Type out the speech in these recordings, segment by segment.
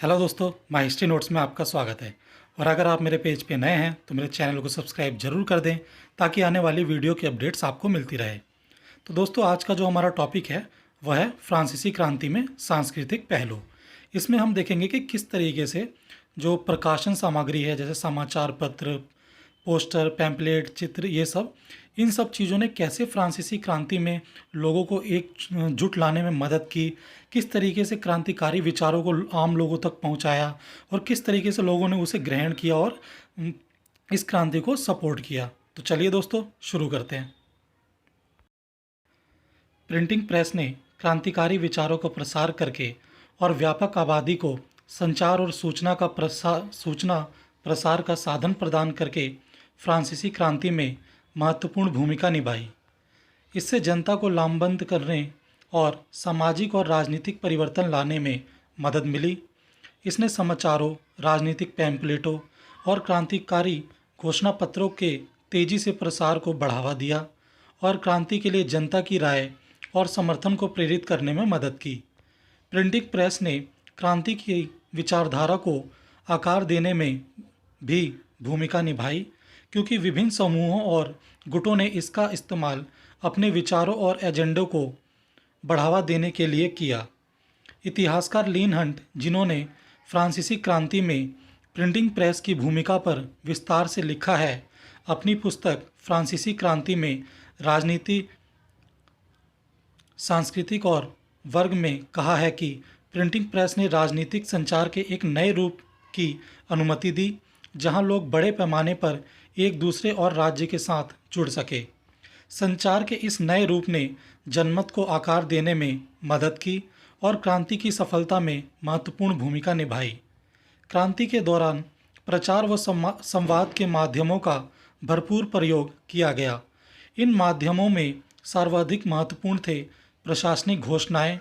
Hello दोस्तों, my history notes में आपका स्वागत है। और अगर आप मेरे पेज पे नए हैं तो मेरे चैनल को सब्सक्राइब जरूर कर दें ताकि आने वाली वीडियो की अपडेट्स आपको मिलती रहे। तो दोस्तों, आज का जो हमारा टॉपिक है वह है फ्रांसीसी क्रांति में सांस्कृतिक पहलू। इसमें हम देखेंगे कि किस तरीके से जो प्रकाशन सामग्री है, जैसे समाचार पत्र, पोस्टर, पैम्पलेट, चित्र, ये सब, इन सब चीज़ों ने कैसे फ्रांसीसी क्रांति में लोगों को एकजुट लाने में मदद की, किस तरीके से क्रांतिकारी विचारों को आम लोगों तक पहुंचाया और किस तरीके से लोगों ने उसे ग्रहण किया और इस क्रांति को सपोर्ट किया। तो चलिए दोस्तों, शुरू करते हैं। प्रिंटिंग प्रेस ने क्रांतिकारी विचारों का प्रसार करके और व्यापक आबादी को संचार और सूचना प्रसार का साधन प्रदान करके फ्रांसीसी क्रांति में महत्वपूर्ण भूमिका निभाई। इससे जनता को लामबंद करने और सामाजिक और राजनीतिक परिवर्तन लाने में मदद मिली। इसने समाचारों, राजनीतिक पैम्पलेटों और क्रांतिकारी घोषणा पत्रों के तेजी से प्रसार को बढ़ावा दिया और क्रांति के लिए जनता की राय और समर्थन को प्रेरित करने में मदद की। प्रिंटिंग प्रेस ने क्रांति की विचारधारा को आकार देने में भी भूमिका निभाई, क्योंकि विभिन्न समूहों और गुटों ने इसका इस्तेमाल अपने विचारों और एजेंडों को बढ़ावा देने के लिए किया। इतिहासकार लीन हंट, जिन्होंने फ्रांसीसी क्रांति में प्रिंटिंग प्रेस की भूमिका पर विस्तार से लिखा है, अपनी पुस्तक फ्रांसीसी क्रांति में राजनीति, सांस्कृतिक और वर्ग में कहा है कि प्रिंटिंग प्रेस ने राजनीतिक संचार के एक नए रूप की अनुमति दी, जहां लोग बड़े पैमाने पर एक दूसरे और राज्य के साथ जुड़ सके। संचार के इस नए रूप ने जनमत को आकार देने में मदद की और क्रांति की सफलता में महत्वपूर्ण भूमिका निभाई। क्रांति के दौरान प्रचार व संवाद के माध्यमों का भरपूर प्रयोग किया गया। इन माध्यमों में सर्वाधिक महत्वपूर्ण थे प्रशासनिक घोषणाएं,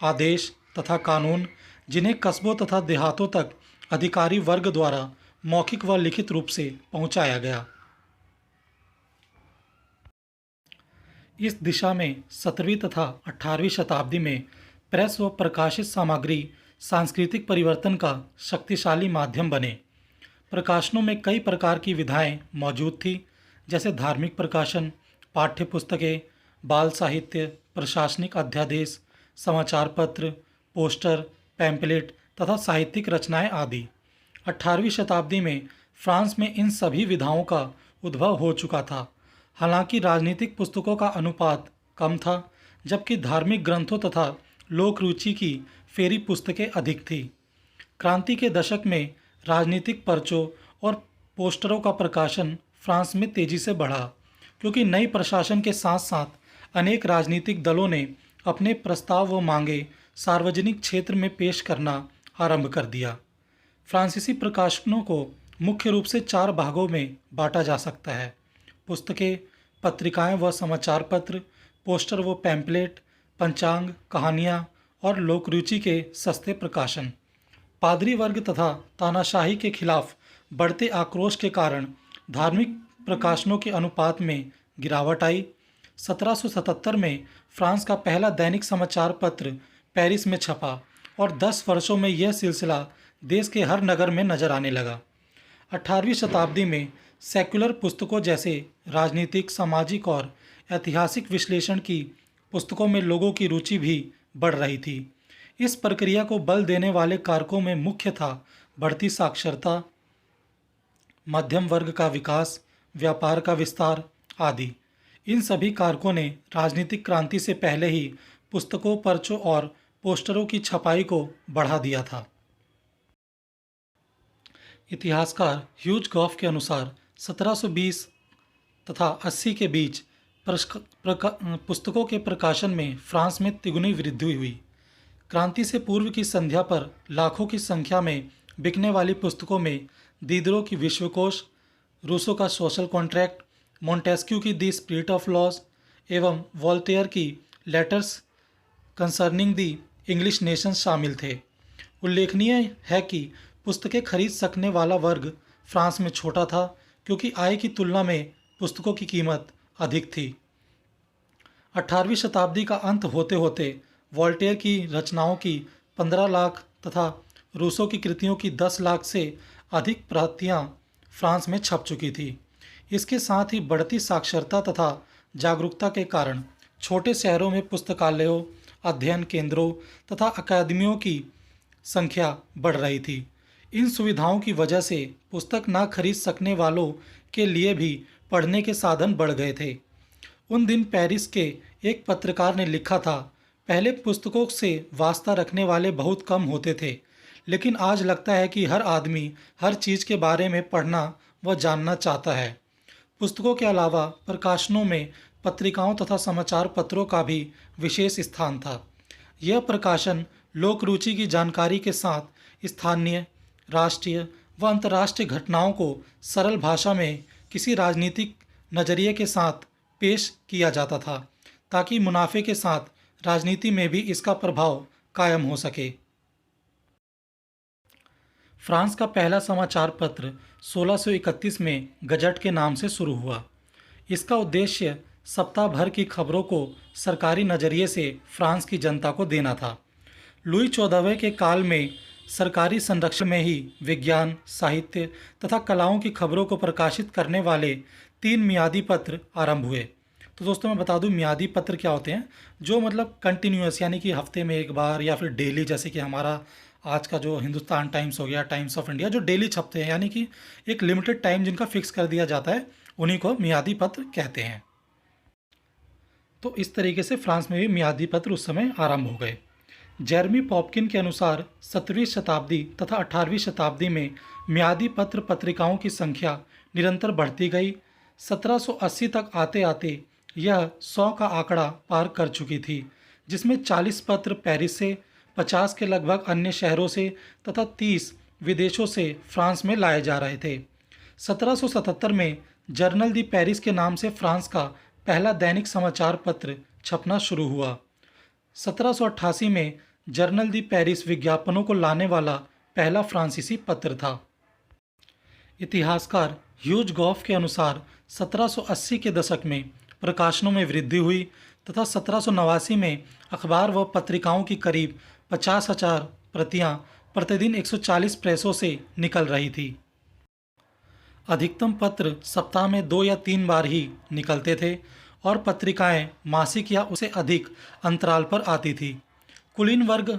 आदेश तथा कानून, जिन्हें कस्बों तथा देहातों तक अधिकारी वर्ग द्वारा मौखिक व लिखित रूप से पहुंचाया गया। इस दिशा में 17वीं तथा 18वीं शताब्दी में प्रेस व प्रकाशित सामग्री सांस्कृतिक परिवर्तन का शक्तिशाली माध्यम बने। प्रकाशनों में कई प्रकार की विधाएं मौजूद थी, जैसे धार्मिक प्रकाशन, पाठ्य पुस्तकें, बाल साहित्य, प्रशासनिक अध्यादेश, समाचार पत्र, पोस्टर, पैम्पलेट तथा साहित्यिक रचनाएं आदि। 18वीं शताब्दी में फ्रांस में इन सभी विधाओं का उद्भव हो चुका था। हालांकि राजनीतिक पुस्तकों का अनुपात कम था, जबकि धार्मिक ग्रंथों तथा लोक रुचि की फेरी पुस्तकें अधिक थी। क्रांति के दशक में राजनीतिक पर्चों और पोस्टरों का प्रकाशन फ्रांस में तेजी से बढ़ा, क्योंकि नई प्रशासन के साथ साथ अनेक राजनीतिक दलों ने अपने प्रस्ताव व मांगे सार्वजनिक क्षेत्र में पेश करना आरंभ कर दिया। फ्रांसीसी प्रकाशनों को मुख्य रूप से 4 भागों में बांटा जा सकता है: पुस्तकें, पत्रिकाएं व समाचार पत्र, पोस्टर व पैम्पलेट, पंचांग, कहानियाँ और लोकरुचि के सस्ते प्रकाशन। पादरी वर्ग तथा तानाशाही के खिलाफ बढ़ते आक्रोश के कारण धार्मिक प्रकाशनों के अनुपात में गिरावट आई। 1777 में फ्रांस का पहला दैनिक समाचार पत्र पेरिस में छपा और 10 वर्षों में यह सिलसिला देश के हर नगर में नजर आने लगा। 18वीं शताब्दी में सेक्युलर पुस्तकों जैसे राजनीतिक, सामाजिक और ऐतिहासिक विश्लेषण की पुस्तकों में लोगों की रुचि भी बढ़ रही थी। इस प्रक्रिया को बल देने वाले कारकों में मुख्य था बढ़ती साक्षरता, मध्यम वर्ग का विकास, व्यापार का विस्तार आदि। इन सभी कारकों ने राजनीतिक क्रांति से पहले ही पुस्तकों, पर्चों और पोस्टरों की छपाई को बढ़ा दिया था। इतिहासकार ह्यूज गॉफ के अनुसार 1720 तथा 80 के बीच पुस्तकों के प्रकाशन में फ्रांस में तिगुनी वृद्धि हुई। क्रांति से पूर्व की संध्या पर लाखों की संख्या में बिकने वाली पुस्तकों में दीदरो की विश्वकोश, रूसो का सोशल कॉन्ट्रैक्ट, मोंटेस्क्यू की द स्पिरिट ऑफ लॉज एवं वॉल्टेयर की letters concerning the English nation शामिल थे। उल्लेखनीय है कि पुस्तकें खरीद सकने वाला वर्ग फ्रांस में छोटा था, क्योंकि आय की तुलना में पुस्तकों की कीमत अधिक थी। 18वीं शताब्दी का अंत होते होते वॉल्टेयर की रचनाओं की 15 लाख तथा रूसों की कृतियों की 10 लाख से अधिक प्रतियां फ्रांस में छप चुकी थी। इसके साथ ही बढ़ती साक्षरता तथा जागरूकता के कारण छोटे शहरों में पुस्तकालयों, अध्ययन केंद्रों तथा अकादमियों की संख्या बढ़ रही थी। इन सुविधाओं की वजह से पुस्तक ना खरीद सकने वालों के लिए भी पढ़ने के साधन बढ़ गए थे। उन दिन पेरिस के एक पत्रकार ने लिखा था, पहले पुस्तकों से वास्ता रखने वाले बहुत कम होते थे, लेकिन आज लगता है कि हर आदमी हर चीज़ के बारे में पढ़ना व जानना चाहता है। पुस्तकों के अलावा प्रकाशनों में पत्रिकाओं तथा समाचार पत्रों का भी विशेष स्थान था। यह प्रकाशन लोक रुचि की जानकारी के साथ स्थानीय, राष्ट्रीय व अंतर्राष्ट्रीय घटनाओं को सरल भाषा में किसी राजनीतिक नज़रिए के साथ पेश किया जाता था, ताकि मुनाफे के साथ राजनीति में भी इसका प्रभाव कायम हो सके। फ्रांस का पहला समाचार पत्र 1631 में गजट के नाम से शुरू हुआ। इसका उद्देश्य सप्ताह भर की खबरों को सरकारी नज़रिए से फ्रांस की जनता को देना था। लुई 14वें के काल में सरकारी संरक्षण में ही विज्ञान, साहित्य तथा कलाओं की खबरों को प्रकाशित करने वाले 3 मियादी पत्र आरंभ हुए। तो दोस्तों मैं बता दूं मियादी पत्र क्या होते हैं, जो मतलब कंटिन्यूअस यानी कि हफ्ते में एक बार या फिर डेली, जैसे कि हमारा आज का जो हिंदुस्तान टाइम्स हो गया, टाइम्स ऑफ इंडिया, जो डेली छपते हैं, यानी कि एक लिमिटेड टाइम जिनका फिक्स कर दिया जाता है, उन्हीं को मियादी पत्र कहते हैं। तो इस तरीके से फ्रांस में भी मियादी पत्र उस समय आरंभ हो गए। जेरमी पॉपकिन के अनुसार 17वीं शताब्दी तथा 18वीं शताब्दी में मियादी पत्र पत्रिकाओं की संख्या निरंतर बढ़ती गई। 1780 तक आते आते यह 100 का आंकड़ा पार कर चुकी थी, जिसमें 40 पत्र पेरिस से, 50 के लगभग अन्य शहरों से तथा 30 विदेशों से फ्रांस में लाए जा रहे थे। 1777 में जर्नल दी पेरिस के नाम से फ्रांस का पहला दैनिक समाचार पत्र छपना शुरू हुआ। 1788 में जर्नल दी पेरिस विज्ञापनों को लाने वाला पहला फ्रांसीसी पत्र था। इतिहासकार ह्यूज गॉफ के अनुसार 1780 के दशक में प्रकाशनों में वृद्धि हुई तथा 1789 में अखबार व पत्रिकाओं की करीब 50,000 प्रतियां प्रतिदिन 140 प्रेसों से निकल रही थी। अधिकतम पत्र सप्ताह में 2 या 3 बार ही निकलते थे और पत्रिकाएं मासिक या उससे अधिक अंतराल पर आती थी। कुलीन वर्ग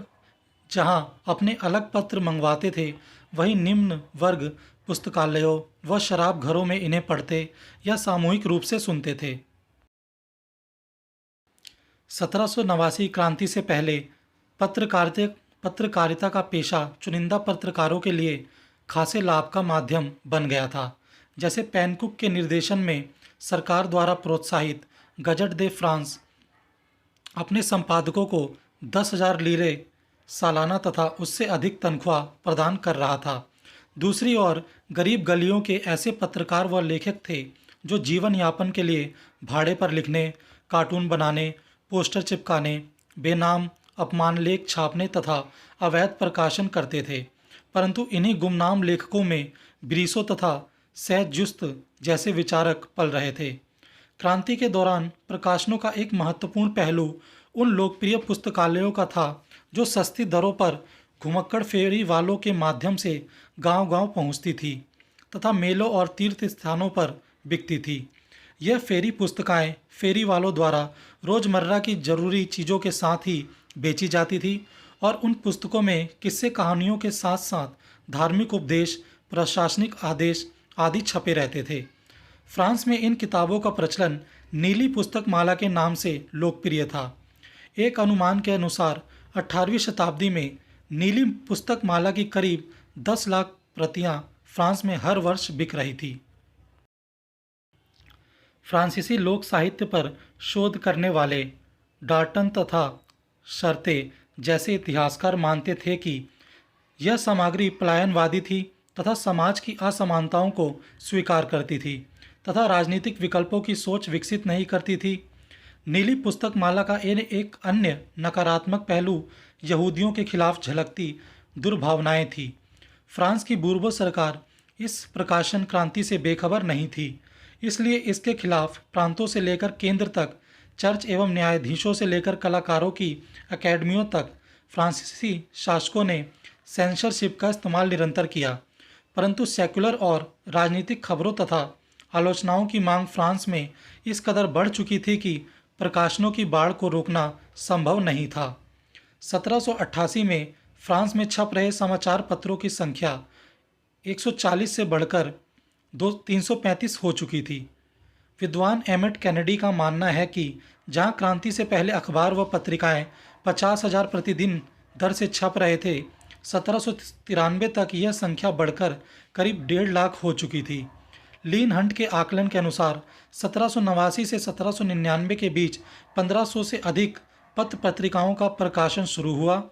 जहां अपने अलग पत्र मंगवाते थे, वहीं निम्न वर्ग पुस्तकालयों व शराब घरों में इन्हें पढ़ते या सामूहिक रूप से सुनते थे। 1789 क्रांति से पहले पत्रकारिता का पेशा चुनिंदा पत्रकारों के लिए खासे लाभ का माध्यम बन गया था। जैसे पैनकुक के निर्देशन में सरकार द्वारा प्रोत्साहित गजट दे फ्रांस अपने संपादकों को 10,000 लीरे सालाना तथा उससे अधिक तनख्वाह प्रदान कर रहा था। दूसरी ओर गरीब गलियों के ऐसे पत्रकार व लेखक थे जो जीवन यापन के लिए भाड़े पर लिखने, कार्टून बनाने, पोस्टर चिपकाने, बेनाम अपमान लेख छापने तथा अवैध प्रकाशन करते थे। परंतु इन्हीं गुमनाम लेखकों में ब्रीसो तथा सैयद जुस्त जैसे विचारक पल रहे थे। क्रांति के दौरान प्रकाशनों का एक महत्वपूर्ण पहलू उन लोकप्रिय पुस्तकालयों का था जो सस्ती दरों पर घुमक्कड़ फेरी वालों के माध्यम से गांव-गांव पहुंचती थी तथा मेलों और तीर्थ स्थानों पर बिकती थी। यह फेरी पुस्तकें फेरी वालों द्वारा रोज़मर्रा की जरूरी चीज़ों के साथ ही बेची जाती थी और उन पुस्तकों में किस्से कहानियों के साथ साथ धार्मिक उपदेश, प्रशासनिक आदेश आदि छपे रहते थे। फ्रांस में इन किताबों का प्रचलन नीली पुस्तक माला के नाम से लोकप्रिय था। एक अनुमान के अनुसार 18वीं शताब्दी में नीली पुस्तक माला की करीब 10 लाख प्रतियां फ्रांस में हर वर्ष बिक रही थी। फ्रांसीसी लोक साहित्य पर शोध करने वाले डाल्टन तथा शर्ते जैसे इतिहासकार मानते थे कि यह सामग्री पलायनवादी थी तथा समाज की असमानताओं को स्वीकार करती थी तथा राजनीतिक विकल्पों की सोच विकसित नहीं करती थी। नीली पुस्तक माला का एक अन्य नकारात्मक पहलू यहूदियों के खिलाफ झलकती दुर्भावनाएं थी। फ्रांस की बूर्बो सरकार इस प्रकाशन क्रांति से बेखबर नहीं थी, इसलिए इसके खिलाफ प्रांतों से लेकर केंद्र तक, चर्च एवं न्यायाधीशों से लेकर कलाकारों की अकेडमियों तक फ्रांसीसी शासकों ने सेंसरशिप का इस्तेमाल निरंतर किया, परंतु सेक्युलर और राजनीतिक खबरों तथा आलोचनाओं की मांग फ्रांस में इस कदर बढ़ चुकी थी कि प्रकाशनों की बाढ़ को रोकना संभव नहीं था। 1788 में फ्रांस में छप रहे समाचार पत्रों की संख्या 140 से बढ़कर 335 हो चुकी थी। विद्वान एमिट कैनेडी का मानना है कि जहां क्रांति से पहले अखबार व पत्रिकाएं 50,000 प्रतिदिन दर से छप रहे थे, 1793 तक यह संख्या बढ़कर करीब 1.5 लाख हो चुकी थी। लीन हंट के आकलन के अनुसार 1789 से 1799 के बीच 1500 से अधिक पत्र पत्रिकाओं का प्रकाशन शुरू हुआ,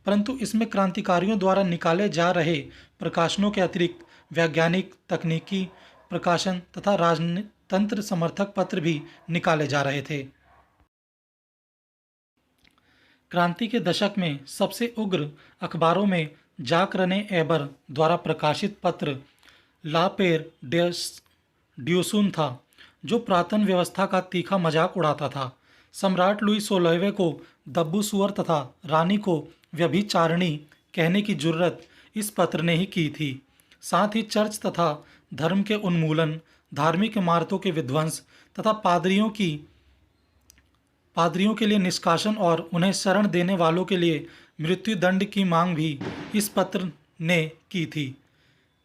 परंतु इसमें क्रांतिकारियों द्वारा निकाले जा रहे प्रकाशनों के अतिरिक्त वैज्ञानिक, तकनीकी प्रकाशन तथा राजतंत्र समर्थक पत्र भी निकाले जा रहे थे। क्रांति के दशक में सबसे उग्र अखबारों में जाक रने एबर द्वारा प्रकाशित पत्र ला पेर ड्यूसून था, जो पुरातन व्यवस्था का तीखा मजाक उड़ाता था। सम्राट लुई 16वें को दब्बू सुअर तथा रानी को व्यभिचारिणी कहने की जुर्रत इस पत्र ने ही की थी। साथ ही चर्च तथा धर्म के उन्मूलन, धार्मिक इमारतों के विध्वंस तथा पादरियों के लिए निष्कासन और उन्हें शरण देने वालों के लिए मृत्युदंड की मांग भी इस पत्र ने की थी।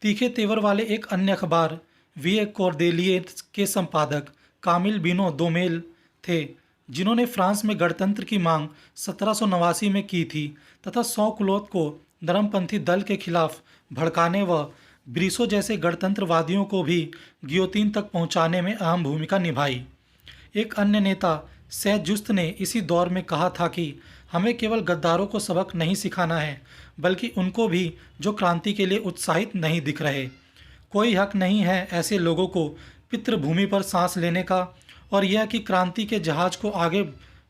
तीखे तेवर वाले एक अन्य अखबार विए कॉर्देलिए के संपादक कामिल बिनो दोमेल थे, जिन्होंने फ्रांस में गणतंत्र की मांग 1789 में की थी तथा सौ क्लोथ को नरमपंथी दल के खिलाफ भड़काने व ब्रिसो जैसे गणतंत्रवादियों को भी गियोतीन तक पहुंचाने में अहम भूमिका निभाई। एक अन्य नेता सैयद जुस्त ने इसी दौर में कहा था कि हमें केवल गद्दारों को सबक नहीं सिखाना है, बल्कि उनको भी जो क्रांति के लिए उत्साहित नहीं दिख रहे। कोई हक नहीं है ऐसे लोगों को पितृभूमि पर सांस लेने का, और यह कि क्रांति के जहाज को आगे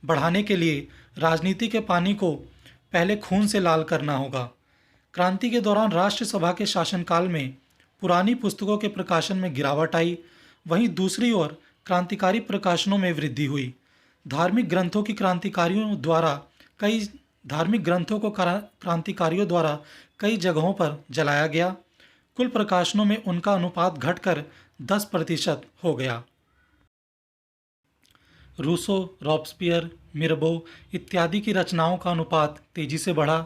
बढ़ाने के लिए राजनीति के पानी को पहले खून से लाल करना होगा। क्रांति के दौरान राष्ट्रसभा के शासनकाल में पुरानी पुस्तकों के प्रकाशन में गिरावट आई, वहीं दूसरी ओर क्रांतिकारी प्रकाशनों में वृद्धि हुई। धार्मिक ग्रंथों को क्रांतिकारियों द्वारा कई जगहों पर जलाया गया। कुल प्रकाशनों में उनका अनुपात घटकर 10% हो गया। रूसो, रॉब्सपियर, मिरबो इत्यादि की रचनाओं का अनुपात तेजी से बढ़ा।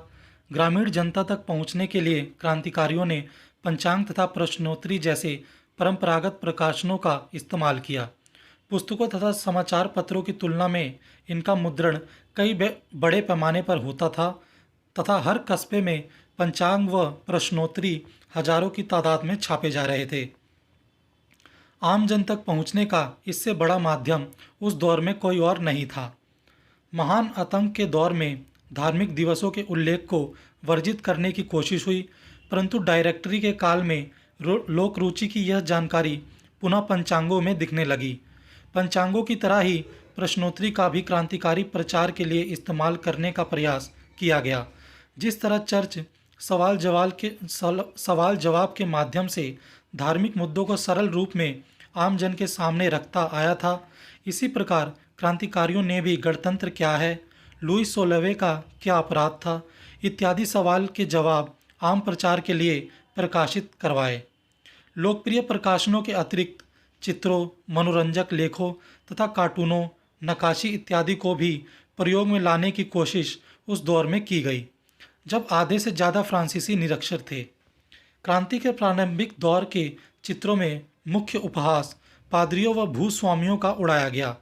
ग्रामीण जनता तक पहुंचने के लिए क्रांतिकारियों ने पंचांग तथा प्रश्नोत्तरी जैसे परंपरागत प्रकाशनों का इस्तेमाल किया। पुस्तकों तथा समाचार पत्रों की तुलना में इनका मुद्रण कई बड़े पैमाने पर होता था तथा हर कस्बे में पंचांग व प्रश्नोत्तरी हजारों की तादाद में छापे जा रहे थे। आम जन तक पहुंचने का इससे बड़ा माध्यम उस दौर में कोई और नहीं था। महान आतंक के दौर में धार्मिक दिवसों के उल्लेख को वर्जित करने की कोशिश हुई, परंतु डायरेक्टरी के काल में लोक रुचि की यह जानकारी पुनः पंचांगों में दिखने लगी। पंचांगों की तरह ही प्रश्नोत्तरी का भी क्रांतिकारी प्रचार के लिए इस्तेमाल करने का प्रयास किया गया। जिस तरह चर्च सवाल जवाब के माध्यम से धार्मिक मुद्दों को सरल रूप में आम जन के सामने रखता आया था, इसी प्रकार क्रांतिकारियों ने भी गणतंत्र क्या है, लुई 16वें का क्या अपराध था इत्यादि सवाल के जवाब आम प्रचार के लिए प्रकाशित करवाए। लोकप्रिय प्रकाशनों के अतिरिक्त चित्रों, मनोरंजक लेखों तथा कार्टूनों, नक्काशी इत्यादि को भी प्रयोग में लाने की कोशिश उस दौर में की गई, जब आधे से ज़्यादा फ्रांसीसी निरक्षर थे। क्रांति के प्रारंभिक दौर के चित्रों में मुख्य उपहास पादरियों व भूस्वामियों का उड़ाया गया।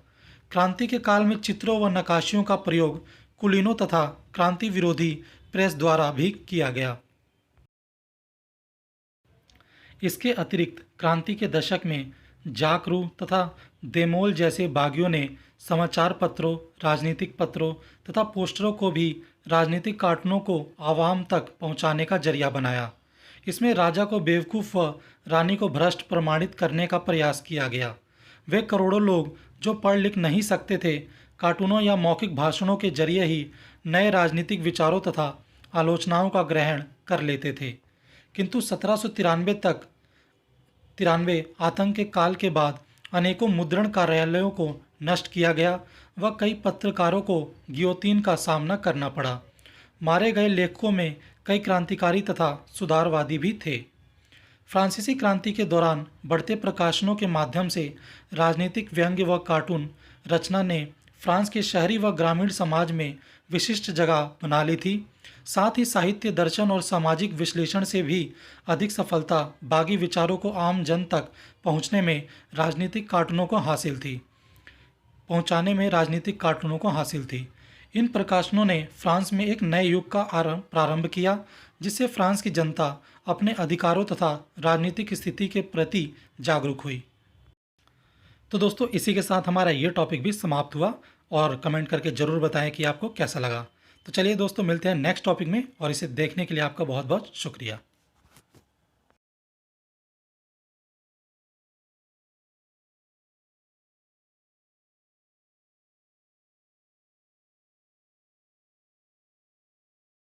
क्रांति के काल में चित्रों व नक्काशियों का प्रयोग कुलीनों तथा क्रांति विरोधी प्रेस द्वारा भी किया गया। इसके अतिरिक्त क्रांति के दशक में जाक रू तथा देमोल जैसे बागियों ने समाचार पत्रों, राजनीतिक पत्रों तथा पोस्टरों को भी राजनीतिक कार्टूनों को आवाम तक पहुंचाने का जरिया बनाया। इसमें राजा को बेवकूफ़ व रानी को भ्रष्ट प्रमाणित करने का प्रयास किया गया। वे करोड़ों लोग जो पढ़ लिख नहीं सकते थे, कार्टूनों या मौखिक भाषणों के जरिए ही नए राजनीतिक विचारों तथा आलोचनाओं का ग्रहण कर लेते थे। किंतु 1793 आतंक के काल के बाद अनेकों मुद्रण कार्यालयों को नष्ट किया गया व कई पत्रकारों को गियोतीन का सामना करना पड़ा। मारे गए लेखकों में कई क्रांतिकारी तथा सुधारवादी भी थे। फ्रांसीसी क्रांति के दौरान बढ़ते प्रकाशनों के माध्यम से राजनीतिक व्यंग्य व कार्टून रचना ने फ्रांस के शहरी व ग्रामीण समाज में विशिष्ट जगह बना ली थी। साथ ही साहित्य, दर्शन और सामाजिक विश्लेषण से भी अधिक सफलता बागी विचारों को आम जन तक पहुंचने में राजनीतिक कार्टूनों को हासिल थी पहुंचाने में राजनीतिक कार्टूनों को हासिल थी। इन प्रकाशनों ने फ्रांस में एक नए युग का प्रारंभ किया, जिससे फ्रांस की जनता अपने अधिकारों तथा राजनीतिक स्थिति के प्रति जागरूक हुई। तो दोस्तों, इसी के साथ हमारा ये टॉपिक भी समाप्त हुआ और कमेंट करके ज़रूर बताएं कि आपको कैसा लगा। तो चलिए दोस्तों, मिलते हैं नेक्स्ट टॉपिक में और इसे देखने के लिए आपका बहुत बहुत शुक्रिया।